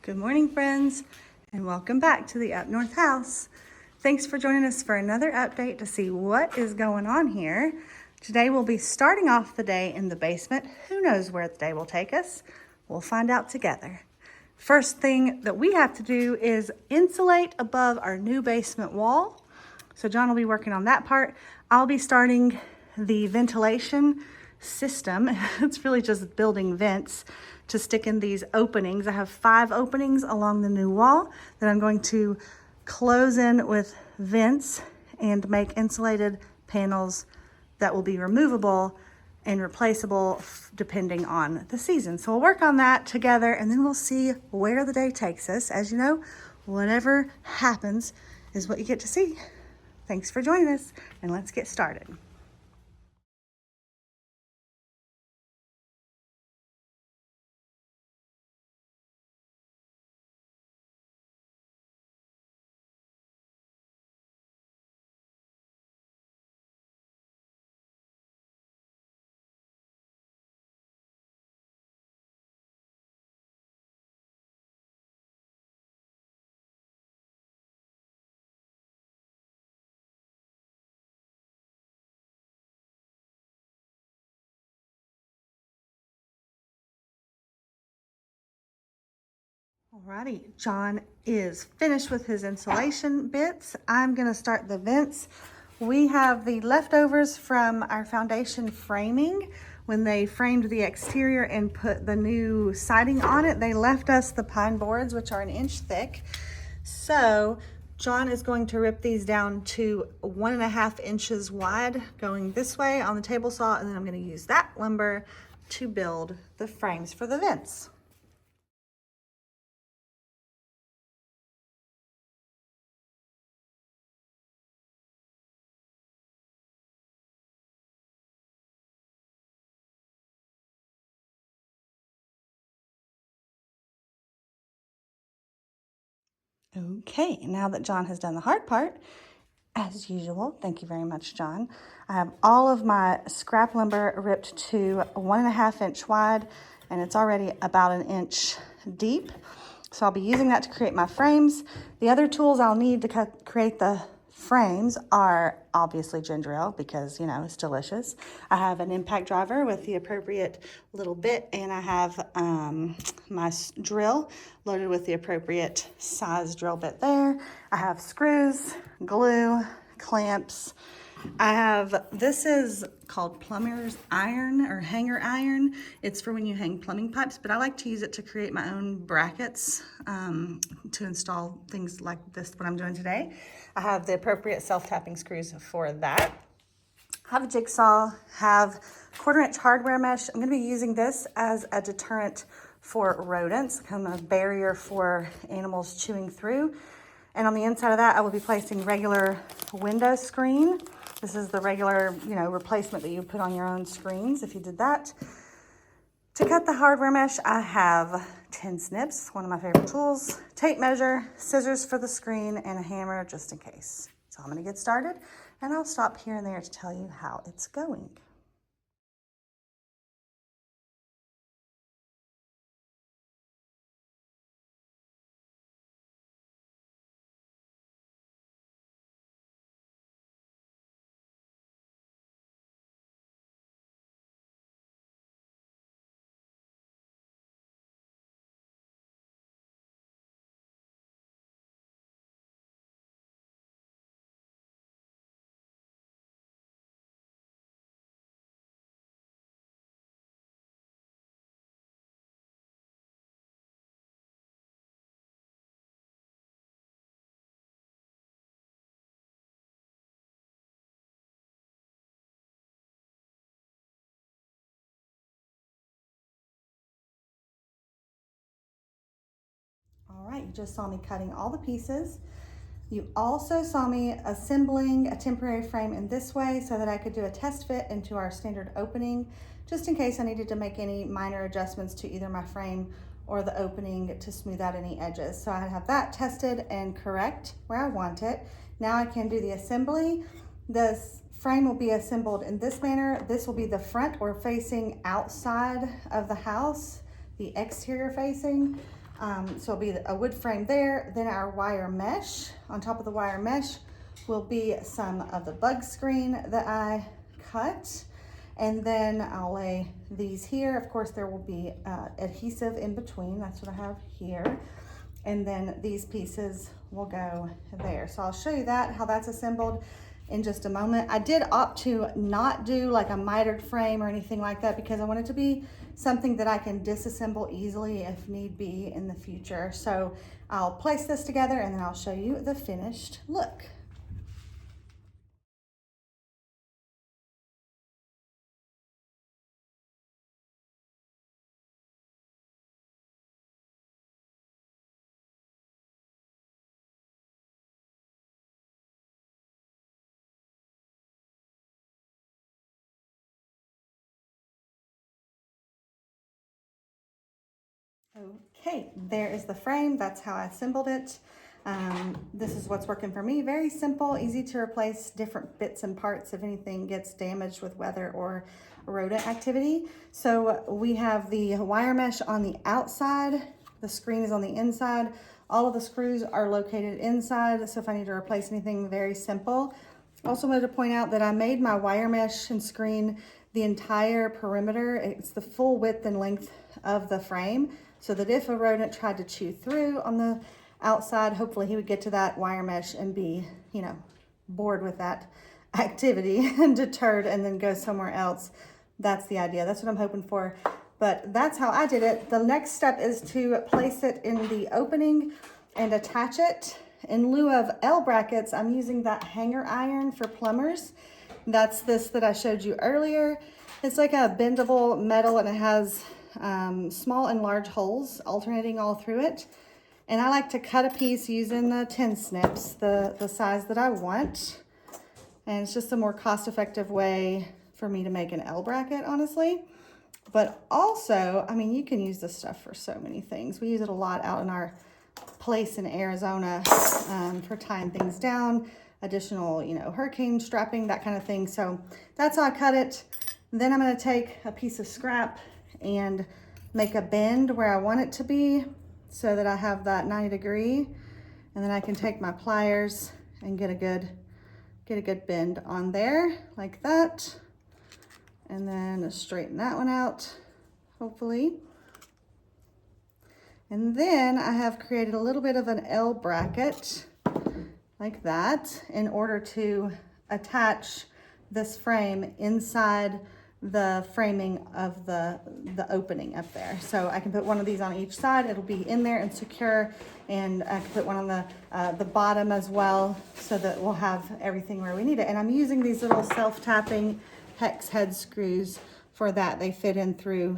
Good morning, friends, and welcome back to the Up North House. Thanks for joining us for another update to see what is going on here. Today we'll be starting off the day in the basement. Who knows where the day will take us? We'll find out together. First thing that we have to do is insulate above our new basement wall. So John will be working on that part. I'll be starting the ventilation system. It's really just building vents to stick in these openings. I have 5 openings along the new wall that I'm going to close in with vents and make insulated panels that will be removable and replaceable depending on the season. So we'll work on that together and then we'll see where the day takes us. As you know, whatever happens is what you get to see. Thanks for joining us, and let's get started. Alrighty, John is finished with his insulation bits. I'm gonna start the vents. We have the leftovers from our foundation framing. When they framed the exterior and put the new siding on it, they left us the pine boards, which are 1 inch thick. So John is going to rip these down to 1.5 inches wide, going this way on the table saw, and then I'm gonna use that lumber to build the frames for the vents. Okay, now that John has done the hard part, as usual, thank you very much, John. I have all of my scrap lumber ripped to 1.5 inch wide, and it's already about 1 inch deep. So I'll be using that to create my frames. The other tools I'll need to create the frames are obviously ginger ale, because you know it's delicious. I have an impact driver with the appropriate little bit, and I have my drill loaded with the appropriate size drill bit there. I have screws, glue, clamps. This is called plumber's iron or hanger iron. It's for when you hang plumbing pipes, but I like to use it to create my own brackets to install things like this, what I'm doing today. I have the appropriate self-tapping screws for that. I have a jigsaw, have 1/4 inch hardware mesh. I'm gonna be using this as a deterrent for rodents, kind of a barrier for animals chewing through. And on the inside of that, I will be placing regular window screen. This is the regular, replacement that you put on your own screens if you did that. To cut the hardware mesh, I have tin snips, one of my favorite tools, tape measure, scissors for the screen, and a hammer just in case. So I'm gonna get started, and I'll stop here and there to tell you how it's going. All right, you just saw me cutting all the pieces. You also saw me assembling a temporary frame in this way so that I could do a test fit into our standard opening, just in case I needed to make any minor adjustments to either my frame or the opening to smooth out any edges. So I have that tested and correct where I want it. Now I can do the assembly. This frame will be assembled in this manner. This will be the front or facing outside of the house, the exterior facing. So it'll be a wood frame there. Then our wire mesh. On top of the wire mesh will be some of the bug screen that I cut. And then I'll lay these here. Of course, there will be adhesive in between. That's what I have here. And then these pieces will go there. So I'll show you that, how that's assembled in just a moment. I did opt to not do like a mitered frame or anything like that because I want it to be something that I can disassemble easily if need be in the future. So I'll place this together and then I'll show you the finished look. Okay, there is the frame. That's how I assembled it. This is what's working for me. Very simple, easy to replace different bits and parts if anything gets damaged with weather or rodent activity. So we have the wire mesh on the outside. The screen is on the inside. All of the screws are located inside. So if I need to replace anything, very simple. Also wanted to point out that I made my wire mesh and screen the entire perimeter. It's the full width and length of the frame, so that if a rodent tried to chew through on the outside, hopefully he would get to that wire mesh and be, you know, bored with that activity and deterred and then go somewhere else. That's the idea. That's what I'm hoping for. But that's how I did it. The next step is to place it in the opening and attach it. In lieu of L brackets, I'm using that hanger iron for plumbers. That's this that I showed you earlier. It's like a bendable metal and it has small and large holes alternating all through it. And I like to cut a piece using the 10 snips, the size that I want. And it's just a more cost-effective way for me to make an L bracket, honestly. But also, I mean, you can use this stuff for so many things. We use it a lot out in our place in Arizona for tying things down, additional, you know, hurricane strapping, that kind of thing. So that's how I cut it. Then I'm going to take a piece of scrap and make a bend where I want it to be so that I have that 90 degree. And then I can take my pliers and get a good bend on there like that. And then straighten that one out, hopefully. And then I have created a little bit of an L bracket like that in order to attach this frame inside the framing of the opening up there. So I can put one of these on each side. It'll be in there and secure, and I can put one on the bottom as well so that we'll have everything where we need it. And I'm using these little self-tapping hex head screws for that. They fit in through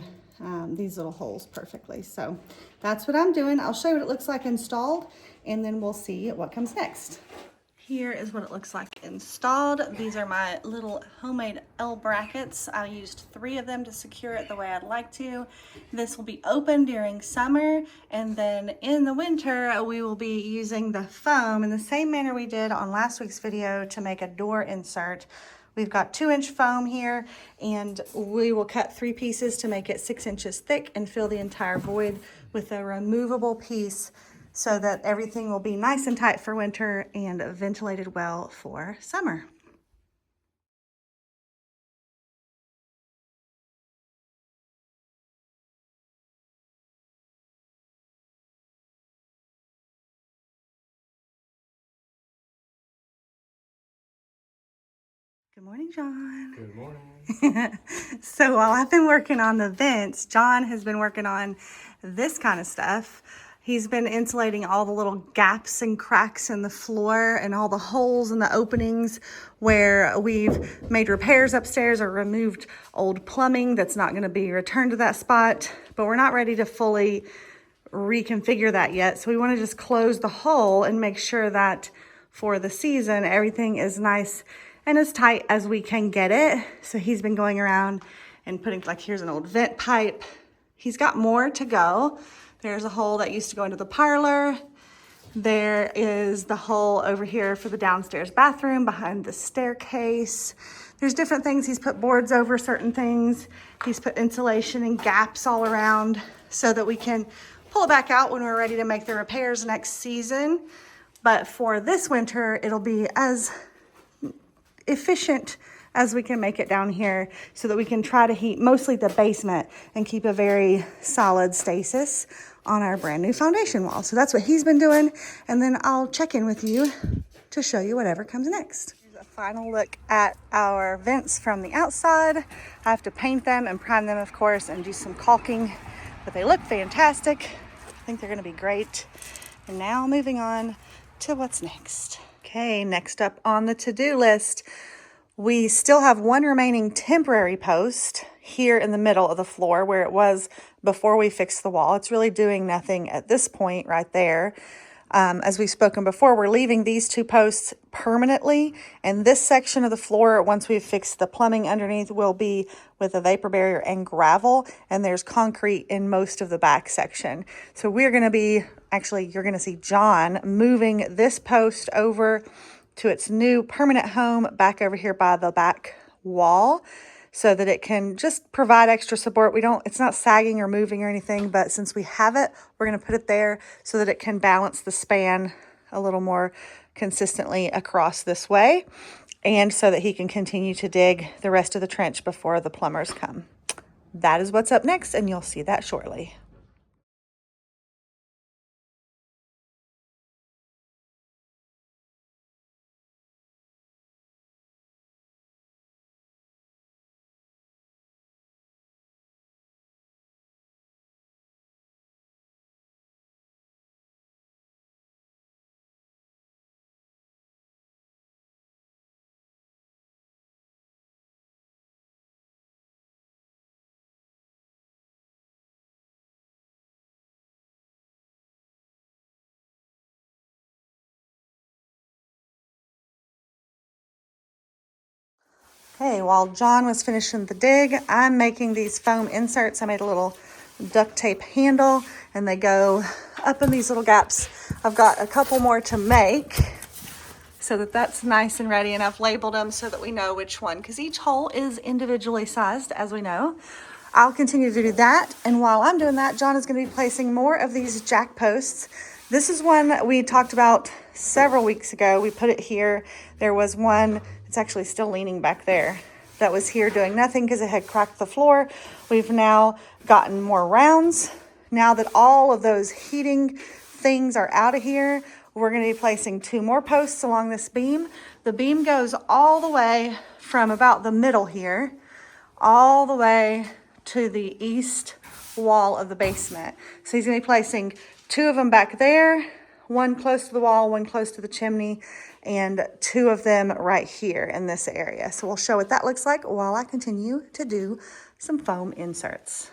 these little holes perfectly. So that's what I'm doing. I'll show you what it looks like installed, and then we'll see what comes next. Here is what it looks like installed. These are my little homemade L brackets. I used 3 of them to secure it the way I'd like to. This will be open during summer, and then in the winter we will be using the foam in the same manner we did on last week's video to make a door insert. We've got 2-inch foam here, and we will cut 3 pieces to make it 6 inches thick and fill the entire void with a removable piece so that everything will be nice and tight for winter and ventilated well for summer. Good morning, John. Good morning. So while I've been working on the vents, John has been working on this kind of stuff. He's been insulating all the little gaps and cracks in the floor and all the holes in the openings where we've made repairs upstairs or removed old plumbing that's not going to be returned to that spot. But we're not ready to fully reconfigure that yet. So we want to just close the hole and make sure that for the season, everything is nice and as tight as we can get it. So he's been going around and putting, like, here's an old vent pipe. He's got more to go. There's a hole that used to go into the parlor. There is the hole over here for the downstairs bathroom behind the staircase. There's different things. He's put boards over certain things. He's put insulation and gaps all around so that we can pull it back out when we're ready to make the repairs next season. But for this winter, it'll be as efficient as we can make it down here so that we can try to heat mostly the basement and keep a very solid stasis on our brand new foundation wall. So that's what he's been doing. And then I'll check in with you to show you whatever comes next. Here's a final look at our vents from the outside. I have to paint them and prime them, of course, and do some caulking, but they look fantastic. I think they're gonna be great. And now moving on to what's next. Okay, next up on the to-do list, we still have one remaining temporary post here in the middle of the floor where it was before we fixed the wall. It's really doing nothing at this point right there. As we've spoken before, we're leaving these two posts permanently, and this section of the floor, once we've fixed the plumbing underneath, will be with a vapor barrier and gravel, and there's concrete in most of the back section. So we're going to be, actually, you're going to see John moving this post over to its new permanent home back over here by the back wall, so that it can just provide extra support. It's not sagging or moving or anything, but since we have it, we're gonna put it there so that it can balance the span a little more consistently across this way, and so that he can continue to dig the rest of the trench before the plumbers come. That is what's up next, and you'll see that shortly. Okay, while John was finishing the dig, I'm making these foam inserts. I made a little duct tape handle, and they go up in these little gaps. I've got a couple more to make so that that's nice and ready, and I've labeled them so that we know which one, because each hole is individually sized, as we know. I'll continue to do that, and while I'm doing that, John is going to be placing more of these jack posts. This is one we talked about several weeks ago. We put it here. There was one, it's actually still leaning back there, that was here doing nothing because it had cracked the floor. We've now gotten more rounds. Now that all of those heating things are out of here, we're going to be placing two more posts along this beam. The beam goes all the way from about the middle here, all the way to the east wall of the basement. So he's going to be placing two of them back there, one close to the wall, one close to the chimney, and two of them right here in this area. So we'll show what that looks like while I continue to do some foam inserts.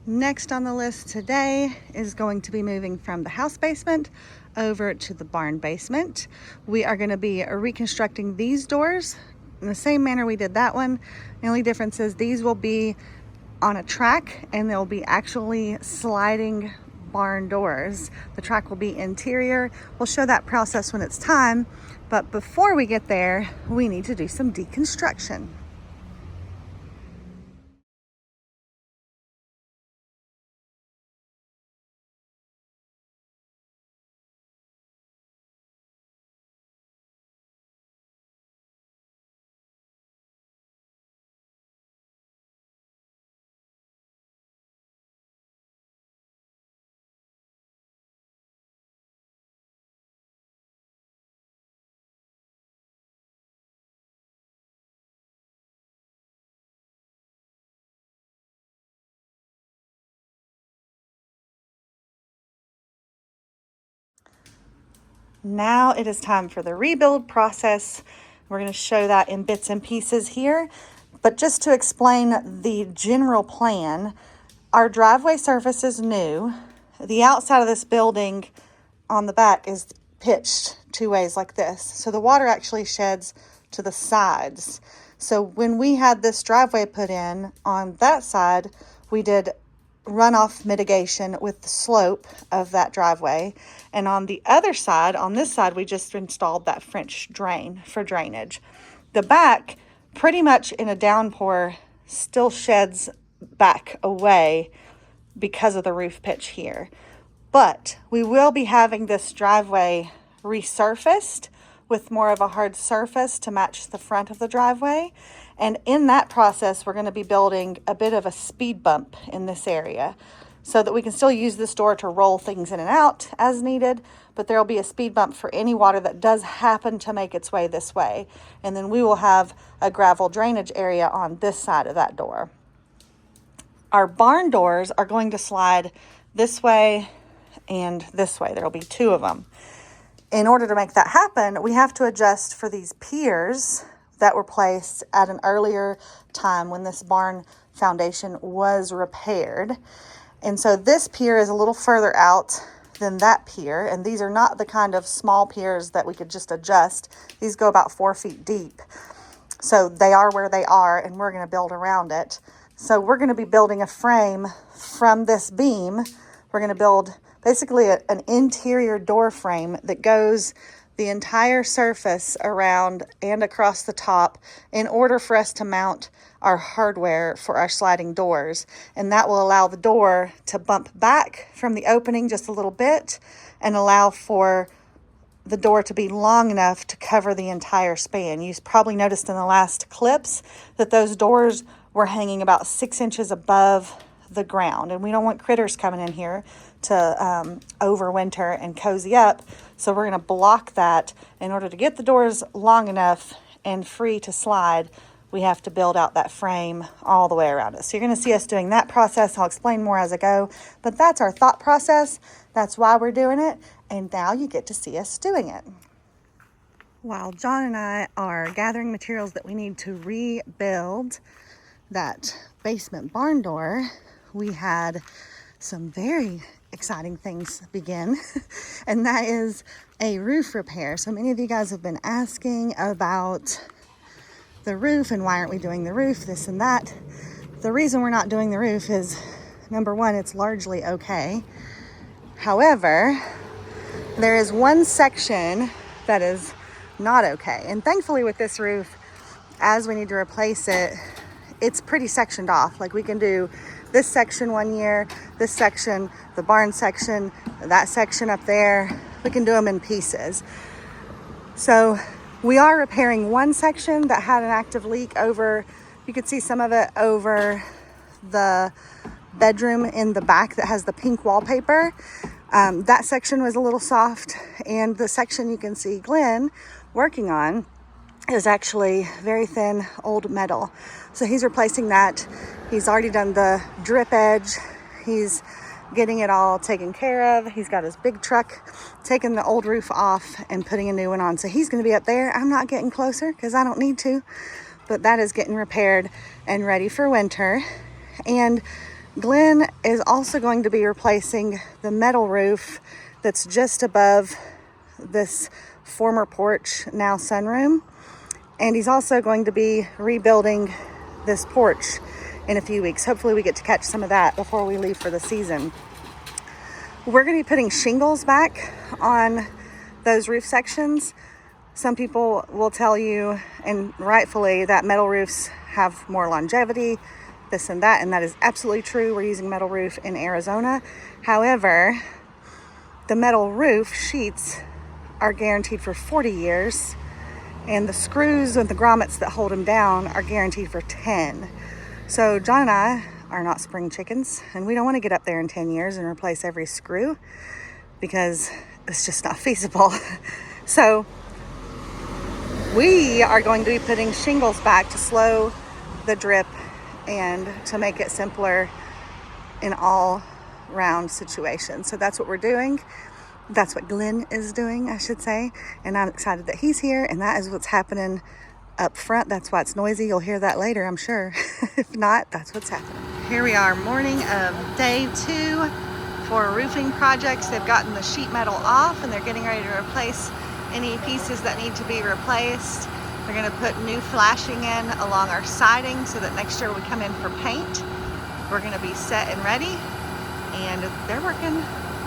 Next on the list today is going to be moving from the house basement over to the barn basement. We are going to be reconstructing these doors in the same manner we did that one. The only difference is these will be on a track, and they'll be actually sliding barn doors. The track will be interior. We'll show that process when it's time, but before we get there, we need to do some deconstruction. Now it is time for the rebuild process. We're going to show that in bits and pieces here. But just to explain the general plan, our driveway surface is new. The outside of this building on the back is pitched two ways like this. So the water actually sheds to the sides. So when we had this driveway put in on that side, we did runoff mitigation with the slope of that driveway. And on the other side, on this side, we just installed that French drain for drainage. The back, pretty much in a downpour, still sheds back away because of the roof pitch here. But we will be having this driveway resurfaced with more of a hard surface to match the front of the driveway. And in that process, we're going to be building a bit of a speed bump in this area so that we can still use this door to roll things in and out as needed, but there'll be a speed bump for any water that does happen to make its way this way. And then we will have a gravel drainage area on this side of that door. Our barn doors are going to slide this way and this way. There'll be two of them. In order to make that happen, we have to adjust for these piers that were placed at an earlier time when this barn foundation was repaired. And so this pier is a little further out than that pier, and these are not the kind of small piers that we could just adjust. These go about 4 feet deep. So they are where they are, and we're going to build around it. So we're going to be building a frame from this beam. We're going to build basically an interior door frame that goes the entire surface around and across the top in order for us to mount our hardware for our sliding doors. And that will allow the door to bump back from the opening just a little bit and allow for the door to be long enough to cover the entire span. You probably noticed in the last clips that those doors were hanging about 6 inches above the ground, and we don't want critters coming in here to overwinter and cozy up. So we're going to block that. In order to get the doors long enough and free to slide, we have to build out that frame all the way around it. So you're going to see us doing that process. I'll explain more as I go, but that's our thought process. That's why we're doing it. And now you get to see us doing it. While John and I are gathering materials that we need to rebuild that basement barn door, we had some very exciting things begin, and that is a roof repair. So many of you guys have been asking about the roof and why aren't we doing the roof, this and that. The reason we're not doing the roof is, number one, it's largely okay. However, there is one section that is not okay. And thankfully with this roof, as we need to replace it, it's pretty sectioned off. Like we can do this section 1 year, this section, the barn section, that section up there. We can do them in pieces. So we are repairing one section that had an active leak over, you could see some of it over the bedroom in the back that has the pink wallpaper. That section was a little soft, and the section you can see Glenn working on is actually very thin old metal. So he's replacing that. He's already done the drip edge. He's getting it all taken care of. He's got his big truck taking the old roof off and putting a new one on. So he's going to be up there. I'm not getting closer because I don't need to, but that is getting repaired and ready for winter. And Glenn is also going to be replacing the metal roof that's just above this former porch, now sunroom. And he's also going to be rebuilding this porch in a few weeks. Hopefully we get to catch some of that before we leave for the season. We're going to be putting shingles back on those roof sections. Some people will tell you, and rightfully, that metal roofs have more longevity, this and that is absolutely true. We're using metal roof in Arizona. However, the metal roof sheets are guaranteed for 40 years, and the screws and the grommets that hold them down are guaranteed for 10. So John and I are not spring chickens, and we don't want to get up there in 10 years and replace every screw because it's just not feasible. So we are going to be putting shingles back to slow the drip and to make it simpler in all round situations. So that's what we're doing. That's what Glenn is doing, I should say. And I'm excited that he's here, and that is what's happening up front. That's why it's noisy. You'll hear that later, I'm sure. If not, that's what's happening. Here we are, morning of day 2 for roofing projects. They've gotten the sheet metal off and they're getting ready to replace any pieces that need to be replaced. They're gonna put new flashing in along our siding so that next year we come in for paint. We're gonna be set and ready, and they're working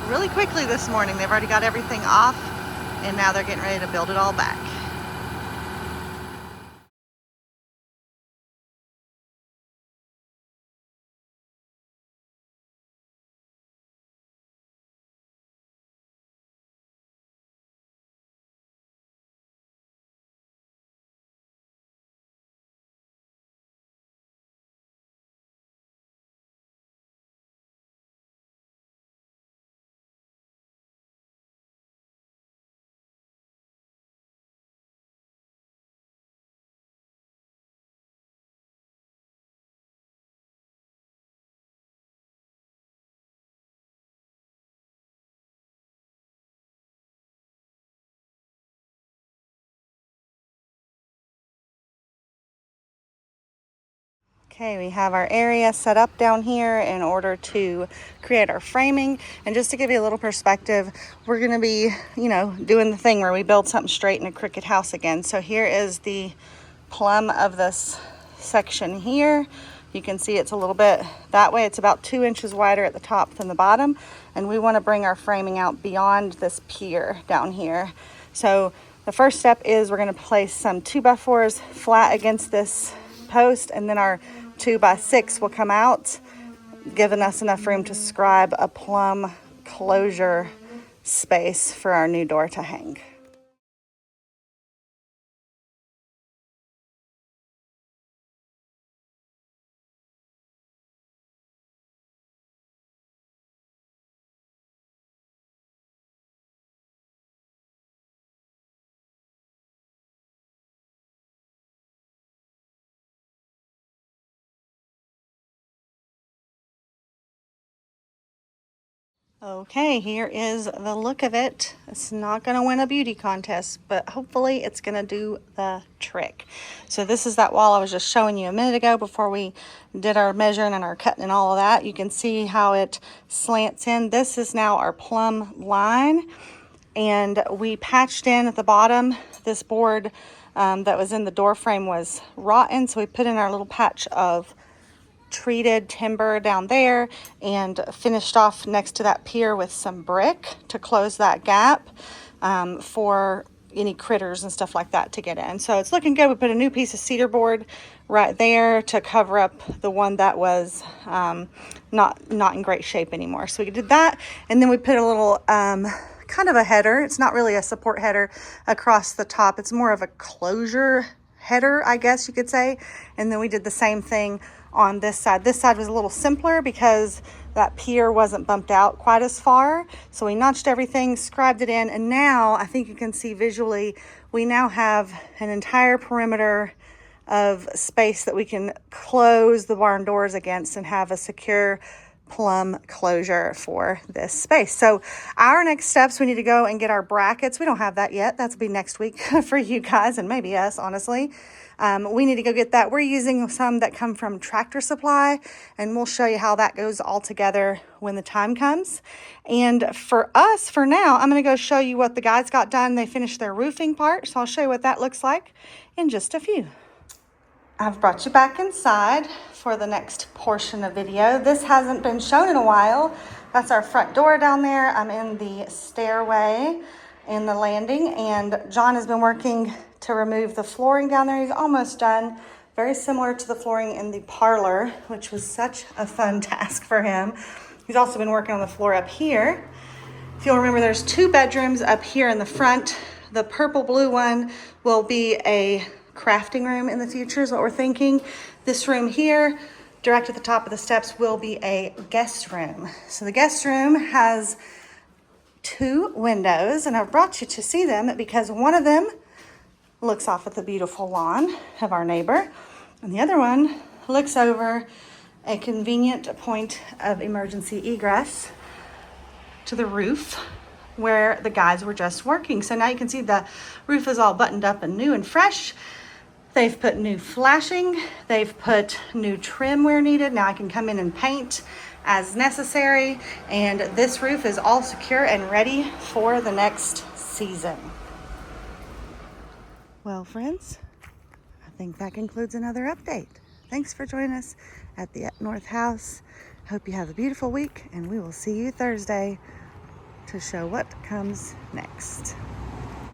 really quickly this morning. They've already got everything off and now they're getting ready to build it all back. Okay, we have our area set up down here in order to create our framing. And just to give you a little perspective, we're gonna be, doing the thing where we build something straight in a crooked house again. So here is the plumb of this section here. You can see it's a little bit that way. It's about 2 inches wider at the top than the bottom. And we wanna bring our framing out beyond this pier down here. So the first step is we're gonna place some 2x4s flat against this post, and then our 2x6 will come out, giving us enough room to scribe a plumb closure space for our new door to hang. Okay, here is the look of it. It's not going to win a beauty contest, but hopefully it's going to do the trick. So this is that wall I was just showing you a minute ago before we did our measuring and our cutting and all of that. You can see how it slants in. This is now our plumb line, and we patched in at the bottom. This board that was in the door frame was rotten, so we put in our little patch of treated timber down there and finished off next to that pier with some brick to close that gap for any critters and stuff like that to get in. So it's looking good. We put a new piece of cedar board right there to cover up the one that was not in great shape anymore. So we did that, and then we put a little kind of a header. It's not really a support header across the top. It's more of a closure header, I guess you could say. And then we did the same thing on this side. This side was a little simpler because that pier wasn't bumped out quite as far. So we notched everything, scribed it in, and now I think you can see visually, we now have an entire perimeter of space that we can close the barn doors against and have a secure plumb closure for this space. So our next steps, we need to go and get our brackets. We don't have that yet. That'll be next week for you guys and maybe us, honestly. We need to go get that. We're using some that come from Tractor Supply, and we'll show you how that goes all together when the time comes. And for us, for now, I'm going to go show you what the guys got done. They finished their roofing part, so I'll show you what that looks like in just a few. I've brought you back inside for the next portion of video. This hasn't been shown in a while. That's our front door down there. I'm in the stairway in the landing, and John has been working to remove the flooring down there. He's almost done. Very similar to the flooring in the parlor, which was such a fun task for him. He's also been working on the floor up here. If you'll remember, there's 2 bedrooms up here in the front. The purple blue one will be a crafting room in the future is what we're thinking. This room here, direct at the top of the steps, will be a guest room. So the guest room has 2 windows, and I've brought you to see them because one of them looks off at the beautiful lawn of our neighbor, and the other one looks over a convenient point of emergency egress to the roof where the guys were just working. So now you can see the roof is all buttoned up and new and fresh. They've put new flashing, they've put new trim where needed. Now I can come in and paint as necessary, and this roof is all secure and ready for the next season. Well, friends, I think that concludes another update. Thanks for joining us at the Up North house. Hope you have a beautiful week, and we will see you Thursday to show what comes next.